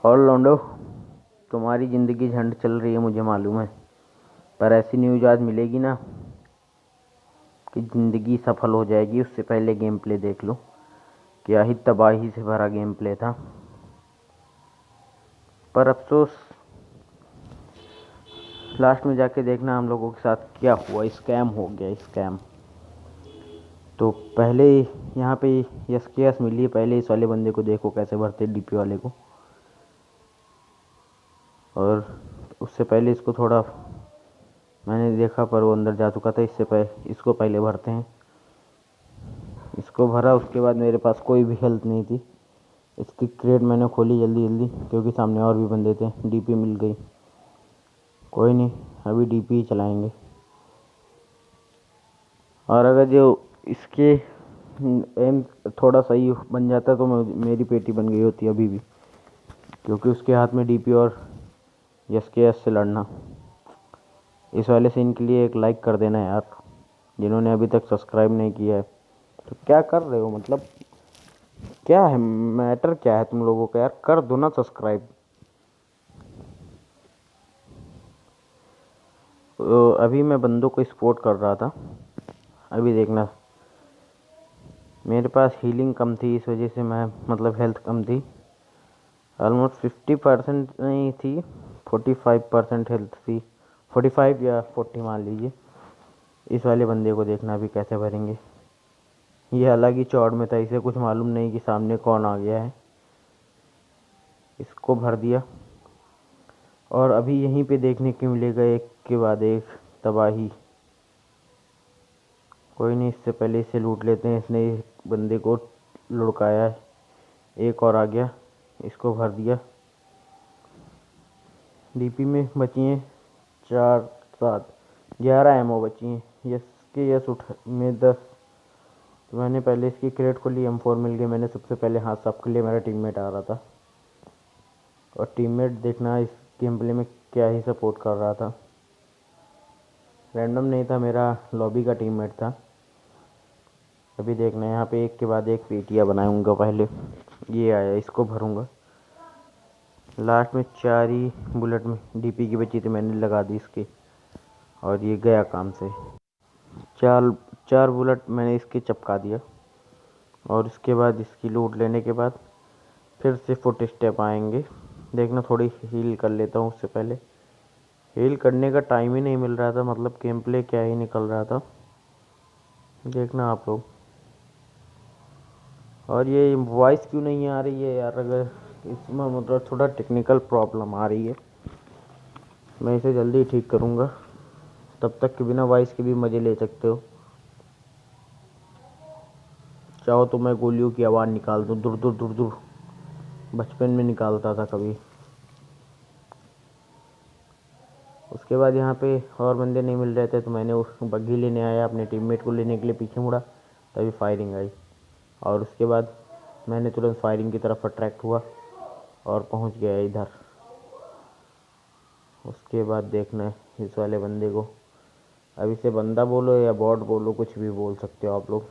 और लौंडो, तुम्हारी ज़िंदगी झंड चल रही है मुझे मालूम है, पर ऐसी न्यूज़ आज मिलेगी ना कि ज़िंदगी सफल हो जाएगी। उससे पहले गेम प्ले देख लो, क्या ही तबाही से भरा गेम प्ले था। पर अफसोस, लास्ट में जाके देखना हम लोगों के साथ क्या हुआ। स्कैम हो गया, स्कैम। तो पहले यहाँ पे यस के यस मिली है। पहले इस वाले बंदे को देखो कैसे भरते डीपी वाले को, और उससे पहले इसको थोड़ा मैंने देखा पर वो अंदर जा चुका था। इससे पहले इसको पहले भरते हैं। इसको भरा, उसके बाद मेरे पास कोई भी हेल्थ नहीं थी। इसकी क्रेट मैंने खोली जल्दी जल्दी, क्योंकि सामने और भी बंदे थे। डीपी मिल गई, कोई नहीं, अभी डीपी ही चलाएंगे। और अगर जो इसके एम थोड़ा सही बन जाता तो मेरी पेटी बन गई होती अभी भी, क्योंकि उसके हाथ में डीपी और यस के एस से लड़ना। इस वाले सीन के लिए एक लाइक कर देना यार, जिन्होंने अभी तक सब्सक्राइब नहीं किया है। तो क्या कर रहे हो, मतलब क्या है मैटर, क्या है तुम लोगों का यार? कर दो ना सब्सक्राइब। अभी मैं बंदों को सपोर्ट कर रहा था। अभी देखना, मेरे पास हीलिंग कम थी, इस वजह से मैं मतलब हेल्थ कम थी। ऑलमोस्ट 50% नहीं थी, 45% हेल्थ थी। 45 या 40 मान लीजिए। इस वाले बंदे को देखना अभी कैसे भरेंगे। ये अलग ही चौड़ में था, इसे कुछ मालूम नहीं कि सामने कौन आ गया है। इसको भर दिया, और अभी यहीं पे देखने को मिलेगा एक के बाद एक तबाही। कोई नहीं, इससे पहले इसे लूट लेते हैं। इसने इस बंदे को लुढ़काया है। एक और आ गया, इसको भर दिया। डीपी में बची हैं 4 7 11 एमओ बची हैं। यस के यस उठ में 10। तो मैंने पहले इसकी क्रेट को ली, M4 मिल गई। मैंने सबसे पहले हाथ साफ कर लिया, मेरा टीममेट आ रहा था। और टीममेट देखना इस गेम प्ले में क्या ही सपोर्ट कर रहा था। रैंडम नहीं था, मेरा लॉबी का टीममेट था। अभी देखना, यहाँ पे एक के बाद एक पेटियाँ बनाऊंगा। पहले ये आया, इसको भरूंगा। लास्ट में 4 ही बुलेट में डीपी की बची थी, मैंने लगा दी इसके, और ये गया काम से। 4 बुलेट मैंने इसके चपका दिया। और उसके बाद इसकी लूट लेने के बाद फिर से फुट स्टेप आएंगे। देखना, थोड़ी हील कर लेता हूँ। उससे पहले हील करने का टाइम ही नहीं मिल रहा था, मतलब गेम प्ले क्या ही निकल रहा था, देखना आप लोग। और ये वॉइस क्यों नहीं आ रही है यार? अगर इसमें मतलब थोड़ा टेक्निकल प्रॉब्लम आ रही है, मैं इसे जल्दी ठीक करूँगा। तब तक के बिना वॉइस के भी मज़े ले सकते हो। चाहो तो मैं गोलियों की आवाज़ निकाल दूँ, दूर दूर दूर दूर। बचपन में निकालता था कभी। उसके बाद यहाँ पे और बंदे नहीं मिल रहे थे, तो मैंने उस बग्घी लेने आया, अपने टीममेट को लेने के लिए पीछे मुड़ा, तभी फायरिंग आई। और उसके बाद मैंने तुरंत फायरिंग की तरफ अट्रैक्ट हुआ और पहुँच गया इधर। उसके बाद देखना इस वाले बंदे को, अब इसे बंदा बोलो या बॉट बोलो, कुछ भी बोल सकते हो आप लोग।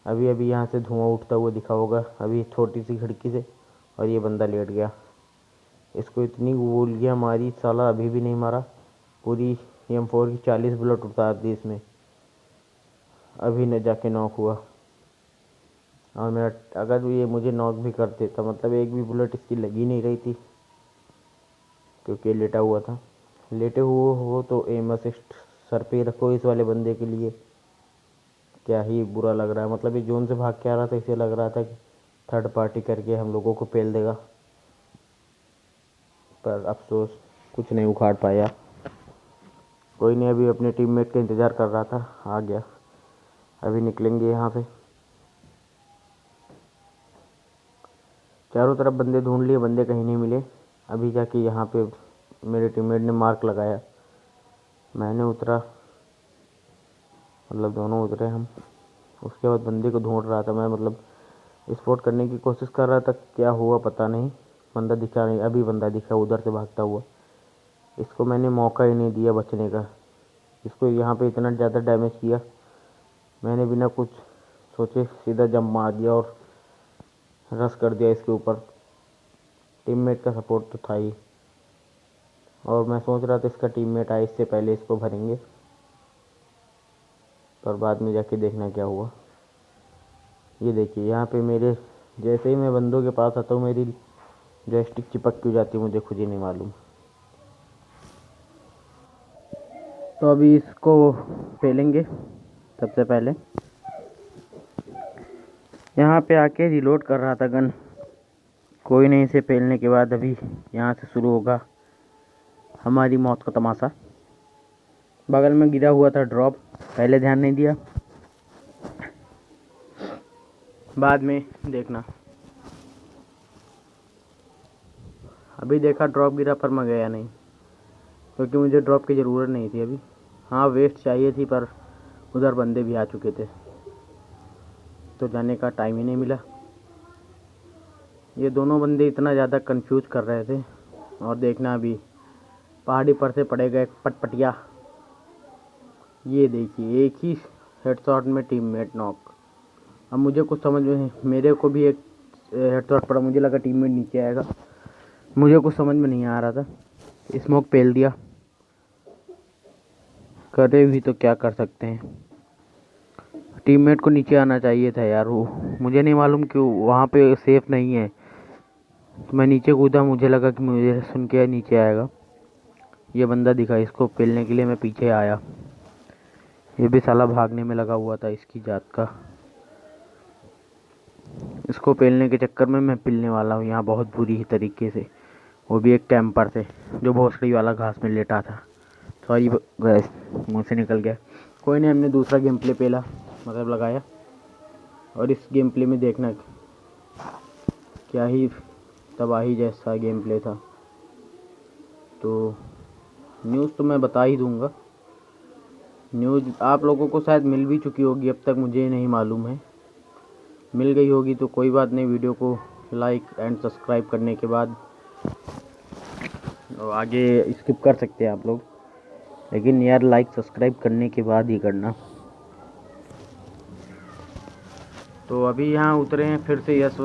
अभी अभी यहाँ से धुआं उठता हुआ दिखा होगा, अभी छोटी सी खिड़की से, और ये बंदा लेट गया। इसको इतनी गोलियाँ मारी, साला अभी भी नहीं मारा। पूरी M4 की 40 बुलेट उतार दी इसमें, अभी न जाके नॉक हुआ। और मेरा, अगर ये मुझे नॉक भी कर देता, मतलब एक भी बुलेट इसकी लगी नहीं रही थी, क्योंकि लेटा हुआ था। लेटे हुए हो तो एम असिस्ट सर पे रखो इस वाले बंदे के लिए। क्या ही बुरा लग रहा है, मतलब ये जोन से भाग के आ रहा था, इसे लग रहा था कि थर्ड पार्टी करके हम लोगों को पेल देगा, पर अफसोस कुछ नहीं उखाड़ पाया। कोई नहीं, अभी अपने टीममेट का इंतज़ार कर रहा था, आ गया। अभी निकलेंगे यहाँ से। चारों तरफ बंदे ढूंढ लिए, बंदे कहीं नहीं मिले। अभी जाके यहाँ पे मेरे टीममेट ने मार्क लगाया, मैंने उतरा, मतलब दोनों उतरे हम। उसके बाद बंदे को ढूंढ रहा था मैं, मतलब स्पॉट करने की कोशिश कर रहा था। क्या हुआ पता नहीं, बंदा दिखा नहीं। अभी बंदा दिखा उधर से भागता हुआ, इसको मैंने मौका ही नहीं दिया बचने का। इसको यहाँ पे इतना ज़्यादा डैमेज किया, मैंने बिना कुछ सोचे सीधा जंप मार दिया और रश कर दिया इसके ऊपर। टीममेट का सपोर्ट तो था ही, और मैं सोच रहा था इसका टीममेट आए इससे पहले इसको भरेंगे, पर बाद में जाके देखना क्या हुआ। ये देखिए यहाँ पे मेरे जैसे ही मैं बंदों के पास आता हूँ मेरी जॉयस्टिक चिपक क्यों जाती है मुझे खुद ही नहीं मालूम। तो अभी इसको फेलेंगे। सबसे पहले यहाँ पे आके रिलोड कर रहा था गन, कोई नहीं। इसे फेलने के बाद अभी यहाँ से शुरू होगा हमारी मौत का तमाशा। बगल में गिरा हुआ था ड्रॉप, पहले ध्यान नहीं दिया, बाद में देखना। अभी देखा ड्रॉप गिरा पर मैं गया नहीं, क्योंकि मुझे ड्रॉप की ज़रूरत नहीं थी अभी। हाँ वेस्ट चाहिए थी, पर उधर बंदे भी आ चुके थे तो जाने का टाइम ही नहीं मिला। ये दोनों बंदे इतना ज़्यादा कंफ्यूज कर रहे थे। और देखना अभी पहाड़ी पर से पड़ेगा एक पटपटिया। ये देखिए एक ही हेडशॉट में टीममेट नॉक। अब मुझे कुछ समझ में, मेरे को भी एक हेडशॉट पड़ा, मुझे लगा टीममेट नीचे आएगा, मुझे कुछ समझ में नहीं आ रहा था। स्मोक पेल दिया, करे भी तो क्या कर सकते हैं। टीममेट को नीचे आना चाहिए था यार, वो मुझे नहीं मालूम क्यों वहाँ पे सेफ नहीं है। तो मैं नीचे कूदा, मुझे लगा कि मुझे सुन के नीचे आएगा। ये बंदा दिखा, इसको पेलने के लिए मैं पीछे आया। ये भी साला भागने में लगा हुआ था इसकी जात का। इसको पेलने के चक्कर में मैं पिलने वाला हूँ यहाँ बहुत बुरी तरीके से, वो भी एक कैंपर से जो भोसड़ी वाला घास में लेटा था। सॉरी गैस, मुँह से निकल गया। कोई नहीं, हमने दूसरा गेम प्ले पेला, मतलब लगाया। और इस गेम प्ले में देखना क्या ही तबाही जैसा गेम प्ले था। तो न्यूज़ तो मैं बता ही दूंगा। न्यूज़ आप लोगों को शायद मिल भी चुकी होगी, अब तक मुझे नहीं मालूम है। मिल गई होगी तो कोई बात नहीं, वीडियो को लाइक एंड सब्सक्राइब करने के बाद आगे स्किप कर सकते हैं आप लोग, लेकिन यार लाइक सब्सक्राइब करने के बाद ही करना। तो अभी यहाँ उतरे हैं, फिर से यस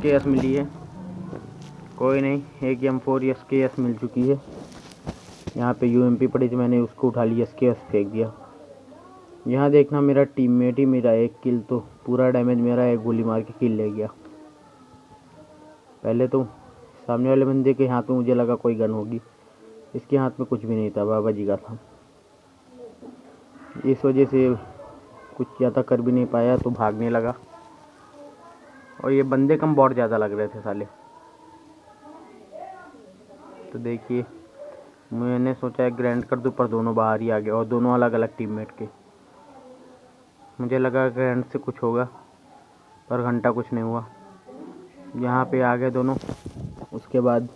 के एस मिली है। कोई नहीं, एक M4 यस के एस मिल चुकी है। यहाँ पे UMP पड़ी थी, मैंने उसको उठा लिया, यस के एस फेंक दिया। यहाँ देखना मेरा टीममेट ही मेरा एक किल, तो पूरा डैमेज मेरा एक गोली मार के किल ले गया। पहले तो सामने वाले बंदे के हाथ में मुझे लगा कोई गन होगी, इसके हाथ में कुछ भी नहीं था, बाबा जी का था। इस वजह से कुछ ज़्यादा कर भी नहीं पाया तो भागने लगा। और ये बंदे कम बहुत ज़्यादा लग रहे थे साले। तो देखिए मैंने सोचा ग्रैंड कर दूं, पर दोनों बाहर ही आ गए, और दोनों अलग अलग टीममेट के। मुझे लगा ग्रैंड से कुछ होगा, पर घंटा कुछ नहीं हुआ। यहाँ पे आ गए दोनों, उसके बाद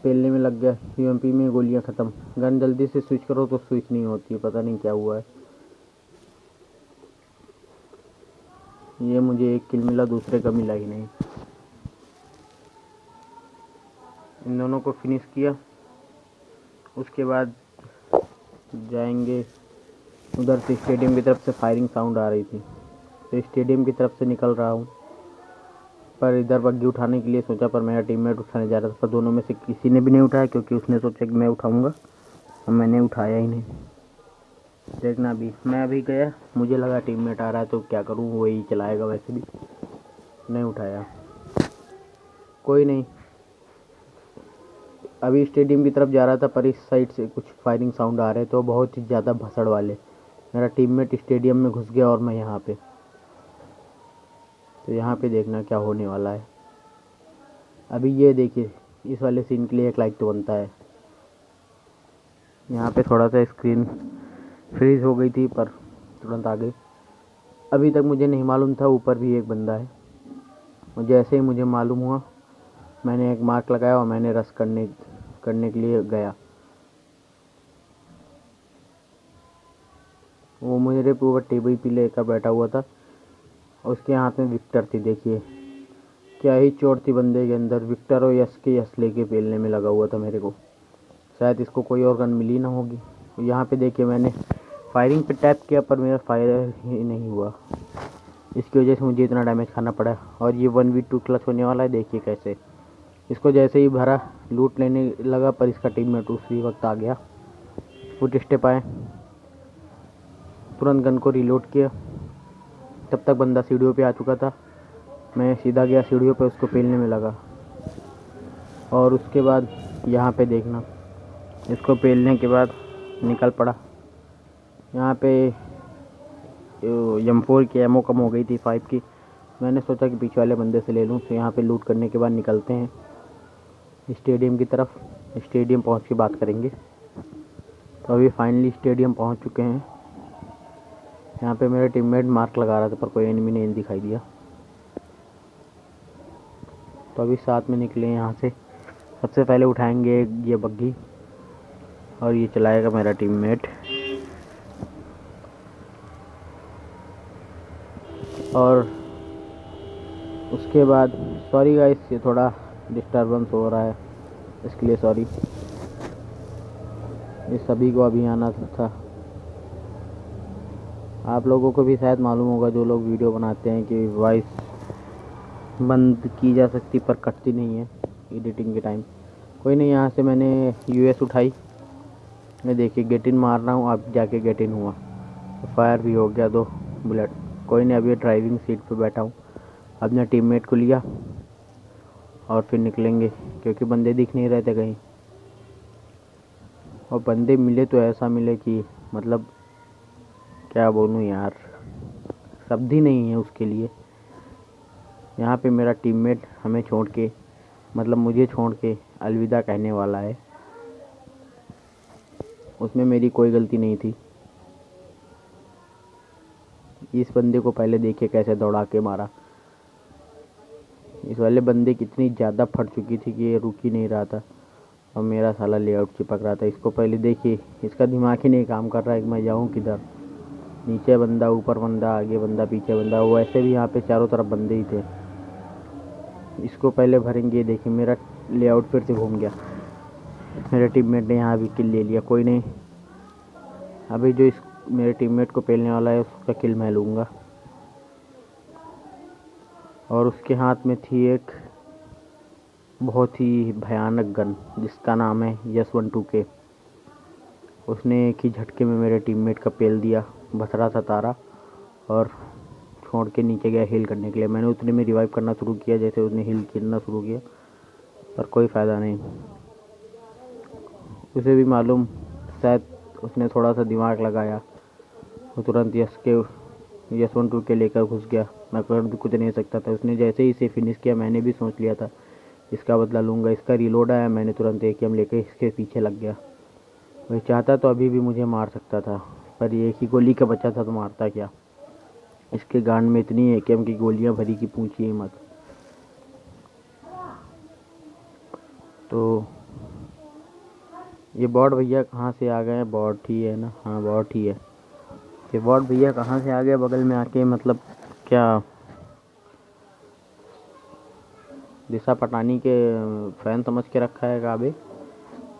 पेलने में लग गया। UMP में गोलियां ख़त्म। गन जल्दी से स्विच करो तो स्विच नहीं होती है, पता नहीं क्या हुआ है। ये मुझे एक किल मिला, दूसरे का मिला ही नहीं। इन दोनों को फिनिश किया, उसके बाद जाएंगे उधर से। स्टेडियम की तरफ से फायरिंग साउंड आ रही थी, तो स्टेडियम की तरफ से निकल रहा हूँ। पर इधर बग्गी उठाने के लिए सोचा, पर मेरा टीममेट उठाने जा रहा था, पर दोनों में से किसी ने भी नहीं उठाया, क्योंकि उसने सोचा कि मैं उठाऊंगा, और मैंने उठाया ही नहीं। देखना अभी मैं अभी गया, मुझे लगा टीममेट आ रहा है तो क्या करूँ, वही चलाएगा, वैसे भी नहीं उठाया। कोई नहीं, अभी स्टेडियम की तरफ जा रहा था, पर इस साइड से कुछ फायरिंग साउंड आ रहे थे, तो बहुत ही ज़्यादा भसड़ वाले। मेरा टीममेट स्टेडियम में घुस गया और मैं यहाँ पे। तो यहाँ पे देखना क्या होने वाला है। अभी ये देखिए, इस वाले सीन के लिए एक लाइक तो बनता है। यहाँ पे थोड़ा सा स्क्रीन फ्रीज हो गई थी, पर तुरंत आ गई। अभी तक मुझे नहीं मालूम था ऊपर भी एक बंदा है। और जैसे ही मुझे मालूम हुआ, मैंने एक मार्क लगाया और मैंने रश करने के लिए गया। वो मेरे ऊपर टेबल पे लेकर बैठा हुआ था, और उसके हाथ में विक्टर थी। देखिए क्या ही चोट थी बंदे के अंदर। विक्टर और यस के एस लेके पेलने में लगा हुआ था मेरे को। शायद इसको कोई और गन मिली ना होगी। यहाँ पे देखिए मैंने फायरिंग पे टैप किया, पर मेरा फायर ही नहीं हुआ। इसकी वजह से मुझे इतना डैमेज खाना पड़ा। और ये 1v2 क्लच होने वाला है, देखिए कैसे। इसको जैसे ही भरा लूट लेने लगा, पर इसका टीममेट उसी वक्त आ गया। फुट स्टेप आए, तुरंत गन को रिलोड किया। तब तक बंदा सीढ़ियों पे आ चुका था। मैं सीधा गया सीढ़ियों पे, उसको पेलने में लगा। और उसके बाद यहाँ पे देखना, इसको पेलने के बाद निकल पड़ा। यहाँ पे M4 की एमओ कम हो गई थी 5 की। मैंने सोचा कि पीछे वाले बंदे से ले लूँ। तो यहाँ पे लूट करने के बाद निकलते हैं स्टेडियम की तरफ। स्टेडियम पहुँच के बात करेंगे। तो अभी फाइनली स्टेडियम पहुँच चुके हैं। यहाँ पे मेरा टीममेट मार्क लगा रहा था, पर कोई एनिमी नहीं दिखाई दिया। तो अभी साथ में निकले यहाँ से। सबसे पहले उठाएंगे ये बग्गी, और ये चलाएगा मेरा टीममेट। और उसके बाद सॉरी गाइस, ये थोड़ा डिस्टर्बेंस हो रहा है, इसके लिए सॉरी। ये सभी को अभी आना था। आप लोगों को भी शायद मालूम होगा, जो लोग वीडियो बनाते हैं, कि वॉइस बंद की जा सकती पर कटती नहीं है एडिटिंग के टाइम। कोई नहीं, यहाँ से मैंने यूएस उठाई। मैं देखिए गेट इन मार रहा हूँ, अब जाके गेट इन हुआ। तो फायर भी हो गया 2 बुलेट। कोई नहीं, अभी ड्राइविंग सीट पे बैठा हूँ। अपने टीममेट को लिया और फिर निकलेंगे, क्योंकि बंदे दिख नहीं रहे थे कहीं। और बंदे मिले तो ऐसा मिले कि मतलब क्या बोलूँ यार, शब्द ही नहीं है उसके लिए। यहाँ पे मेरा टीममेट हमें छोड़ के, मतलब मुझे छोड़ के अलविदा कहने वाला है। उसमें मेरी कोई गलती नहीं थी। इस बंदे को पहले देखिए कैसे दौड़ा के मारा। इस वाले बंदे की इतनी ज़्यादा फट चुकी थी कि ये रुक ही नहीं रहा था, और मेरा साला लेआउट चिपक रहा था। इसको पहले देखिए, इसका दिमाग ही नहीं काम कर रहा है कि मैं जाऊँ किधर। नीचे बंदा, ऊपर बंदा, आगे बंदा, पीछे बंदा। वैसे भी यहाँ पे चारों तरफ बंदे ही थे। इसको पहले भरेंगे। देखिए मेरा लेआउट फिर से घूम गया। मेरे टीममेट ने यहाँ भी किल ले लिया। कोई नहीं, अभी जो इस मेरे टीममेट को पेलने वाला है उसका किल मैं लूँगा। और उसके हाथ में थी एक बहुत ही भयानक गन, जिसका नाम है S12K। उसने एक ही झटके में मेरे टीममेट का पेल दिया। भसरा था तारा, और छोड़ के नीचे गया हील करने के लिए। मैंने उतने में रिवाइव करना शुरू किया जैसे उसने हील करना शुरू किया, पर कोई फ़ायदा नहीं। उसे भी मालूम, शायद उसने थोड़ा सा दिमाग लगाया। वो तुरंत S12K लेकर घुस गया। मैं कर कुछ नहीं सकता था। उसने जैसे ही इसे फिनिश किया, मैंने भी सोच लिया था इसका बदला लूँगा। इसका रिलोड आया, मैंने तुरंत AKM लेकर इसके पीछे लग गया। वही चाहता तो अभी भी मुझे मार सकता था, पर एक ही गोली का बचा था तो मारता क्या। इसके गांड में इतनी AKM की गोलियां भरी कि पूछिए मत। तो ये बॉट भैया कहाँ से आ गए? बॉट ही है ना? हाँ बॉट ही है। ये बॉट भैया कहाँ से आ गए बगल में आके? मतलब क्या दिशा पटानी के फैन समझ के रखा है काबे?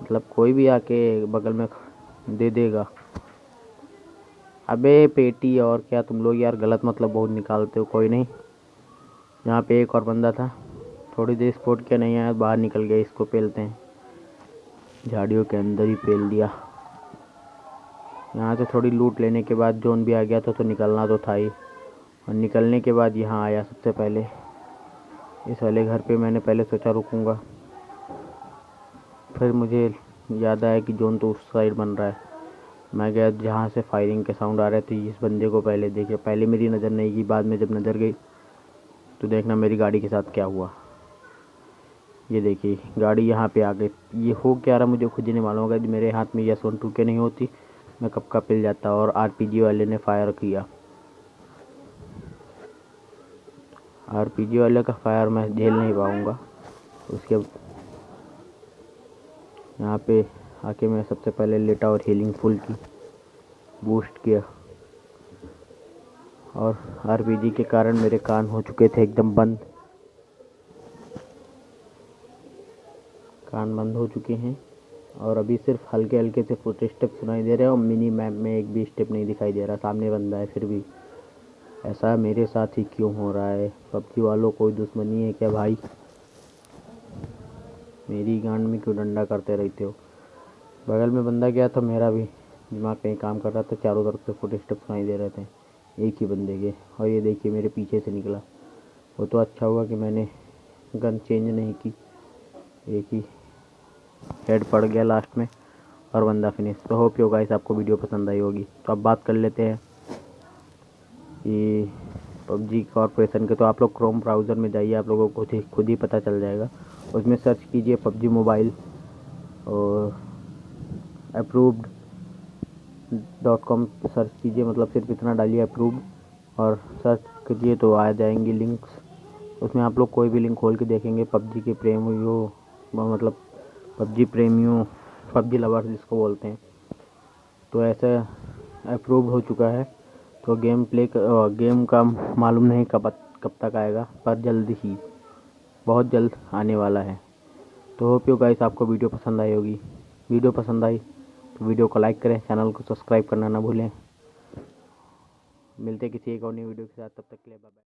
मतलब कोई भी आके बगल में दे देगा। अबे पेटी, और क्या तुम लोग यार गलत मतलब बहुत निकालते हो। कोई नहीं, यहाँ पे एक और बंदा था। थोड़ी देर स्पोर्ट किया, नहीं आया, बाहर निकल गया। इसको पेलते हैं। झाड़ियों के अंदर ही पेल दिया। यहाँ से थोड़ी लूट लेने के बाद जोन भी आ गया था, तो निकलना तो था ही। और निकलने के बाद यहाँ आया सबसे पहले। इस वाले घर पे मैंने पहले सोचा रुकूंगा, फिर मुझे याद आया कि जोन तो उस साइड बन रहा है। मैं गया जहाँ से फायरिंग के साउंड आ रहे थे। इस बंदे को पहले देखे। पहले मेरी नज़र नहीं गई, बाद में जब नज़र गई तो देखना मेरी गाड़ी के साथ क्या हुआ। ये देखिए गाड़ी यहाँ पे आ गई। ये हो क्या रहा मुझे खुद ही नहीं मालूम होगा। मेरे हाथ में S12K नहीं होती, मैं कब का पिल जाता। और RPG वाले ने फायर किया। RPG वाले का फायर मैं झेल नहीं पाऊँगा। उसके यहाँ पे आके मैं सबसे पहले लेटा और हीलिंग फुल की, बूस्ट किया। और RPG के कारण मेरे कान हो चुके थे एकदम बंद। कान बंद हो चुके हैं, और अभी सिर्फ हल्के हल्के से फुट स्टेप सुनाई दे रहे हैं। और मिनी मैप में एक भी स्टेप नहीं दिखाई दे रहा। सामने बंदा है, फिर भी ऐसा मेरे साथ ही क्यों हो रहा है? PUBG वालों कोई दुश्मनी है क्या भाई? मेरी गांड में क्यों डंडा करते रहते हो। बगल में बंदा गया था, मेरा भी दिमाग कहीं काम कर रहा था, चारों तरफ से फुट स्टेप सुनाई दे रहे थे एक ही बंदे के, और ये देखिए मेरे पीछे से निकला। वो तो अच्छा हुआ कि मैंने गन चेंज नहीं की, एक ही हेड पड़ गया लास्ट में और बंदा फिनिश। तो होप यू गाइस आपको वीडियो पसंद आई होगी। तो अब बात कर लेते हैं कि पबजी कॉर्पोरेशन के। तो आप लोग क्रोम ब्राउज़र में जाइए, आप लोगों को खुद ही पता चल जाएगा। उसमें सर्च कीजिए पबजी मोबाइल और approved.com सर्च कीजिए, मतलब सिर्फ इतना डालिए अप्रूव्ड और सर्च कीजिए तो आ जाएंगी लिंक्स। उसमें आप लोग कोई भी लिंक खोल के देखेंगे पबजी के प्रेमियों, मतलब पबजी प्रेमियों, पबजी लवर्स जिसको बोलते हैं, तो ऐसा अप्रूव्ड हो चुका है। तो गेम का मालूम नहीं कब तक आएगा, पर जल्द ही, बहुत जल्द आने वाला है। तो होप यू गाइस आपको वीडियो पसंद आई होगी। वीडियो पसंद आई तो वीडियो को लाइक करें, चैनल को सब्सक्राइब करना ना भूलें। मिलते किसी एक और नई वीडियो के साथ, तब तक के लिए बाय बाय।